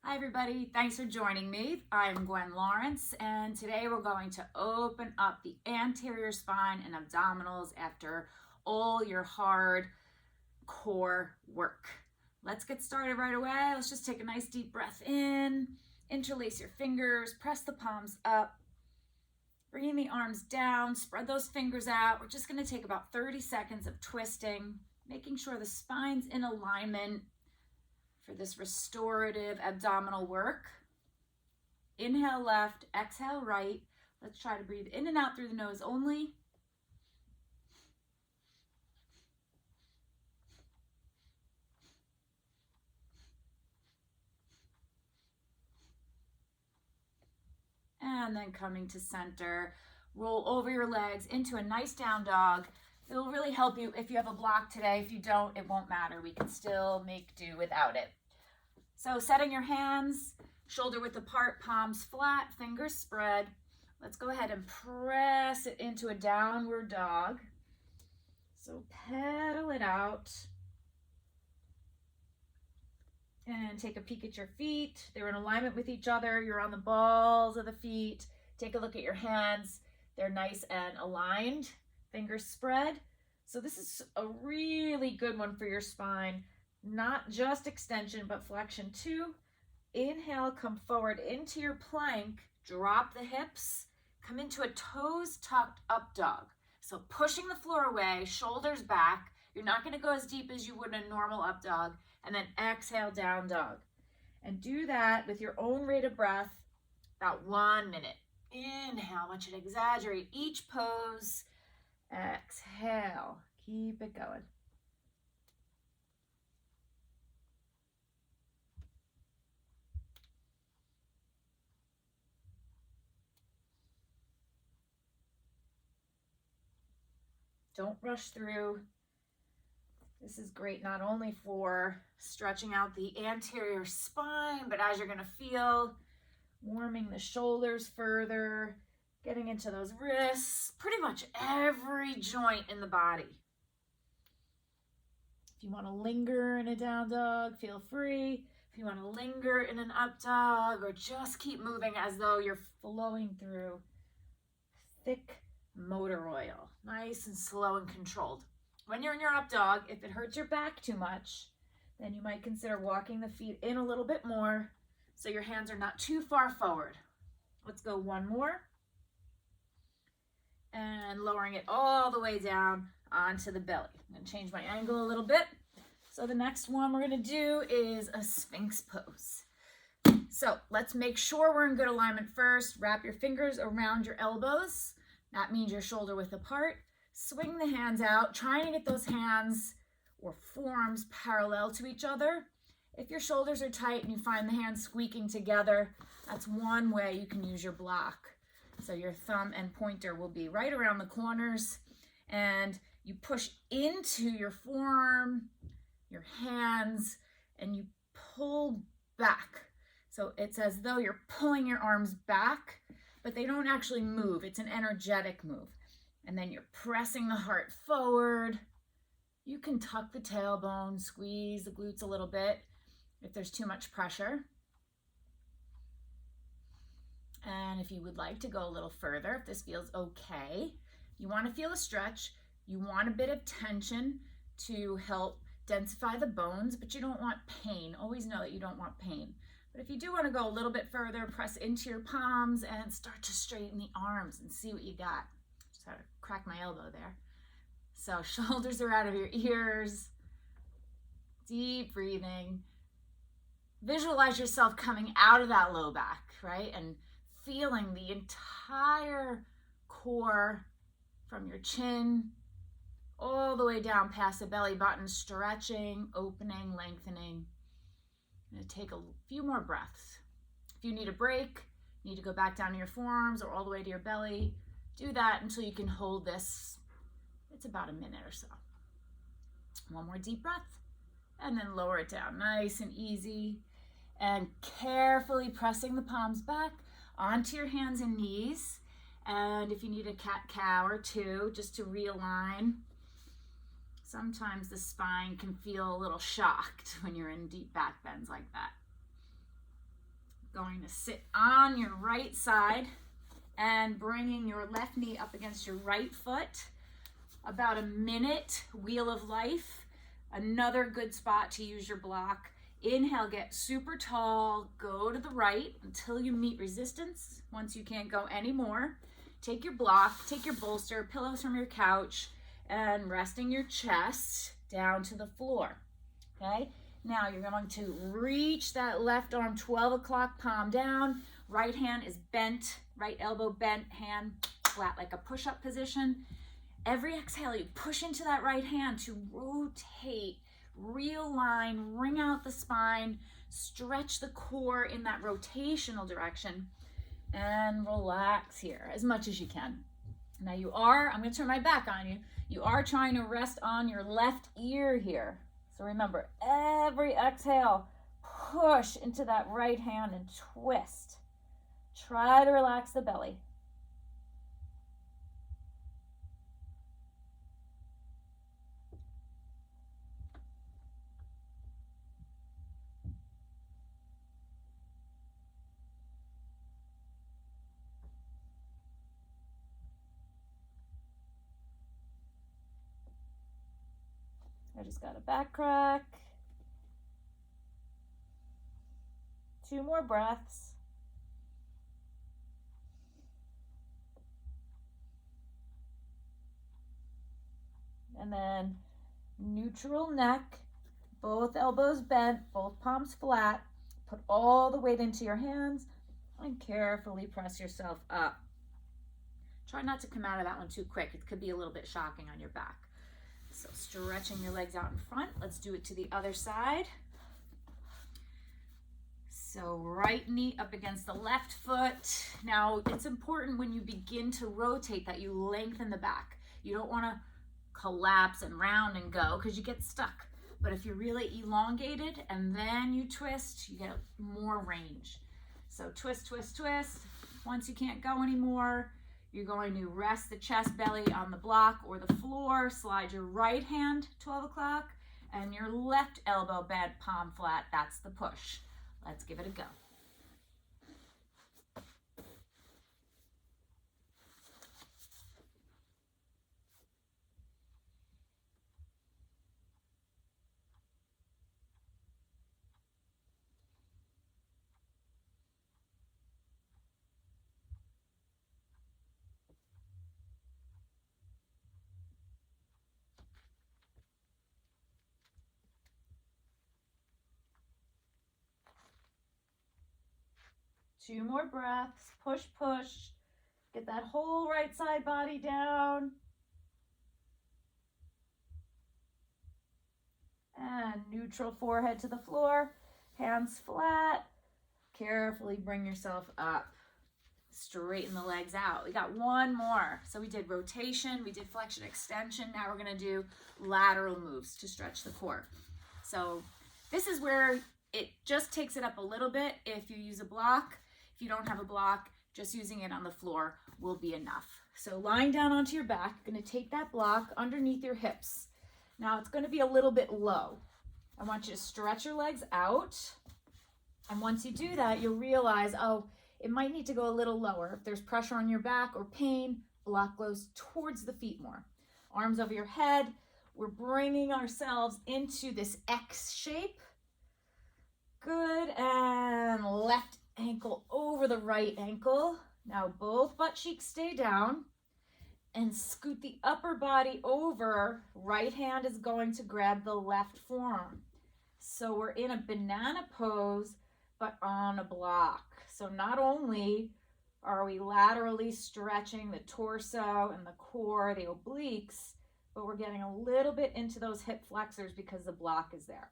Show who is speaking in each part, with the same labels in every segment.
Speaker 1: Hi everybody, thanks for joining me. I'm Gwen Lawrence and today we're going to open up the anterior spine and abdominals after all your hard core work. Let's get started right away. Let's just take a nice deep breath in, interlace your fingers, press the palms up, bringing the arms down, spread those fingers out. We're just going to take about 30 seconds of twisting, making sure the spine's in alignment for this restorative abdominal work. Inhale left, exhale right. Let's try to breathe in and out through the nose only. And then coming to center, roll over your legs into a nice down dog. It'll really help you if you have a block today. If you don't, it won't matter. We can still make do without it. So setting your hands, shoulder width apart, palms flat, fingers spread. Let's go ahead and press it into a downward dog. So pedal it out. And take a peek at your feet. They're in alignment with each other. You're on the balls of the feet. Take a look at your hands. They're nice and aligned. Fingers spread. So this is a really good one for your spine. Not just extension, but flexion too. Inhale, come forward into your plank. Drop the hips. Come into a toes tucked up dog. So pushing the floor away, shoulders back. You're not going to go as deep as you would in a normal up dog. And then exhale, down dog. And do that with your own rate of breath, about 1 minute. Inhale, I want you to exaggerate each pose. Exhale, keep it going. Don't rush through. This is great not only for stretching out the anterior spine, but as you're going to feel, warming the shoulders further, getting into those wrists, pretty much every joint in the body. If you want to linger in a down dog, feel free. If you want to linger in an up dog, or just keep moving as though you're flowing through thick motor oil, nice and slow and controlled. When you're in your up dog, if it hurts your back too much, then you might consider walking the feet in a little bit more so your hands are not too far forward. Let's go one more. And lowering it all the way down onto the belly. I'm going to change my angle a little bit. So the next one we're going to do is a Sphinx pose. So let's make sure we're in good alignment first. Wrap your fingers around your elbows. That means your shoulder width apart. Swing the hands out, trying to get those hands or forearms parallel to each other. If your shoulders are tight and you find the hands squeaking together, that's one way you can use your block. So your thumb and pointer will be right around the corners, and you push into your forearm, your hands, and you pull back. So it's as though you're pulling your arms back, but they don't actually move. It's an energetic move. And then you're pressing the heart forward. You can tuck the tailbone, squeeze the glutes a little bit if there's too much pressure. And if you would like to go a little further, if this feels okay, you want to feel a stretch. You want a bit of tension to help densify the bones, but you don't want pain. Always know that you don't want pain. But if you do want to go a little bit further, press into your palms and start to straighten the arms and see what you got. Just had to crack my elbow there. So shoulders are out of your ears. Deep breathing. Visualize yourself coming out of that low back, right? And feeling the entire core from your chin all the way down past the belly button, stretching, opening, lengthening. I'm going to take a few more breaths. If you need a break, you need to go back down to your forearms or all the way to your belly, do that until you can hold this. It's about a minute or so. One more deep breath, and then lower it down, nice and easy. And carefully pressing the palms back onto your hands and knees. And if you need a cat-cow or two, just to realign. Sometimes the spine can feel a little shocked when you're in deep back bends like that. Going to sit on your right side and bringing your left knee up against your right foot. About a minute, wheel of life. Another good spot to use your block. Inhale, get super tall, go to the right until you meet resistance. Once you can't go anymore, take your block, take your bolster, pillows from your couch, and resting your chest down to the floor, okay? Now you're going to reach that left arm 12 o'clock, palm down, right hand is bent, right elbow bent, hand flat like a push-up position. Every exhale, you push into that right hand to rotate, realign, wring out the spine, stretch the core in that rotational direction, and relax here as much as you can. Now I'm going to turn my back on you. You are trying to rest on your left ear here. So remember, every exhale, push into that right hand and twist. Try to relax the belly. I just got a back crack. 2 more breaths. And then neutral neck, both elbows bent, both palms flat. Put all the weight into your hands and carefully press yourself up. Try not to come out of that one too quick. It could be a little bit shocking on your back. So stretching your legs out in front. Let's do it to the other side. So right knee up against the left foot. Now it's important when you begin to rotate that you lengthen the back. You don't want to collapse and round and go because you get stuck. But if you're really elongated and then you twist, you get more range. So twist, twist, twist. Once you can't go anymore, you're going to rest the chest, belly on the block or the floor. Slide your right hand 12 o'clock and your left elbow bent, palm flat. That's the push. Let's give it a go. Two more breaths. Push, push. Get that whole right side body down. And neutral forehead to the floor. Hands flat. Carefully bring yourself up. Straighten the legs out. We got one more. So we did rotation, we did flexion extension. Now we're going to do lateral moves to stretch the core. So this is where it just takes it up a little bit if you use a block. If you don't have a block, just using it on the floor will be enough. So lying down onto your back, you're going to take that block underneath your hips. Now it's going to be a little bit low. I want you to stretch your legs out. And once you do that, you'll realize, oh, it might need to go a little lower. If there's pressure on your back or pain, block goes towards the feet more. Arms over your head. We're bringing ourselves into this X shape. Good, and left ankle over the right ankle. Now both butt cheeks stay down and scoot the upper body over. Right hand is going to grab the left forearm. So we're in a banana pose, but on a block. So not only are we laterally stretching the torso and the core, the obliques, but we're getting a little bit into those hip flexors because the block is there.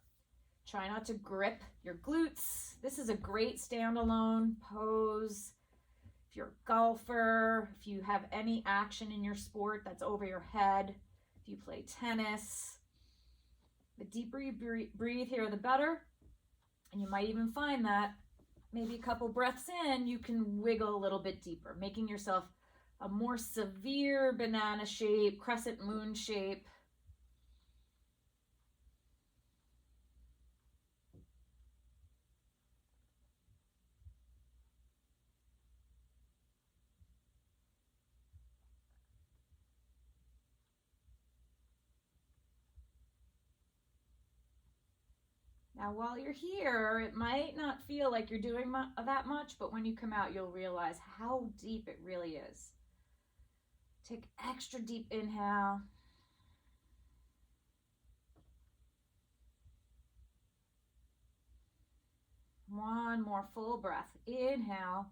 Speaker 1: Try not to grip your glutes. This is a great standalone pose. If you're a golfer, if you have any action in your sport that's over your head, if you play tennis, the deeper you breathe here, the better. And you might even find that maybe a couple breaths in, you can wiggle a little bit deeper, making yourself a more severe banana shape, crescent moon shape. Now, while you're here, it might not feel like you're doing that much, but when you come out, you'll realize how deep it really is. Take extra deep inhale. One more full breath. Inhale.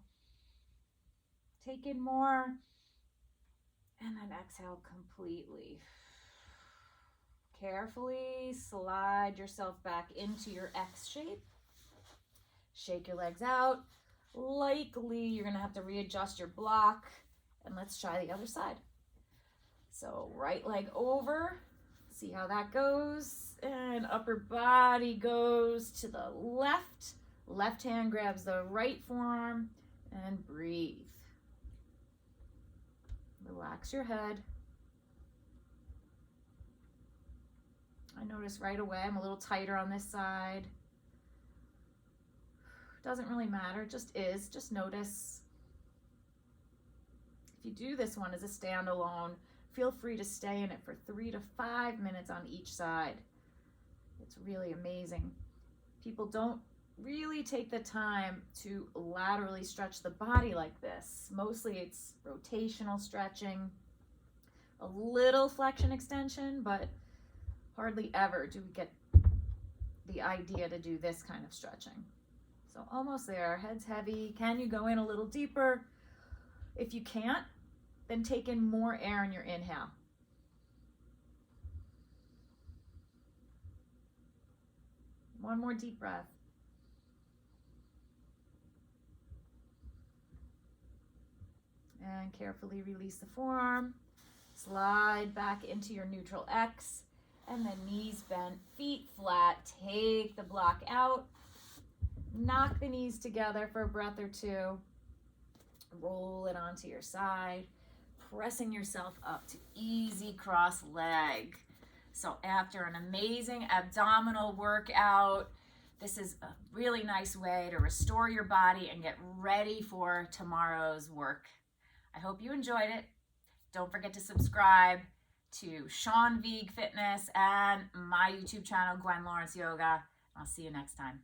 Speaker 1: Take in more. And then exhale completely. Carefully slide yourself back into your X shape. Shake your legs out. Likely you're going to have to readjust your block. And let's try the other side. So right leg over. See how that goes. And upper body goes to the left. Left hand grabs the right forearm. And breathe. Relax your head. I notice right away I'm a little tighter on this side. Doesn't really matter, it just is. Just notice. If you do this one as a standalone, feel free to stay in it for 3 to 5 minutes on each side. It's really amazing. People don't really take the time to laterally stretch the body like this. Mostly it's rotational stretching, a little flexion extension, but hardly ever do we get the idea to do this kind of stretching. So almost there, head's heavy. Can you go in a little deeper? If you can't, then take in more air in your inhale. One more deep breath. And carefully release the forearm. Slide back into your neutral X. And then knees bent, feet flat. Take the block out. Knock the knees together for a breath or two. Roll it onto your side. Pressing yourself up to easy cross leg. So after an amazing abdominal workout, this is a really nice way to restore your body and get ready for tomorrow's work. I hope you enjoyed it. Don't forget to subscribe to Sean Vigue Fitness and my YouTube channel, Gwen Lawrence Yoga. I'll see you next time.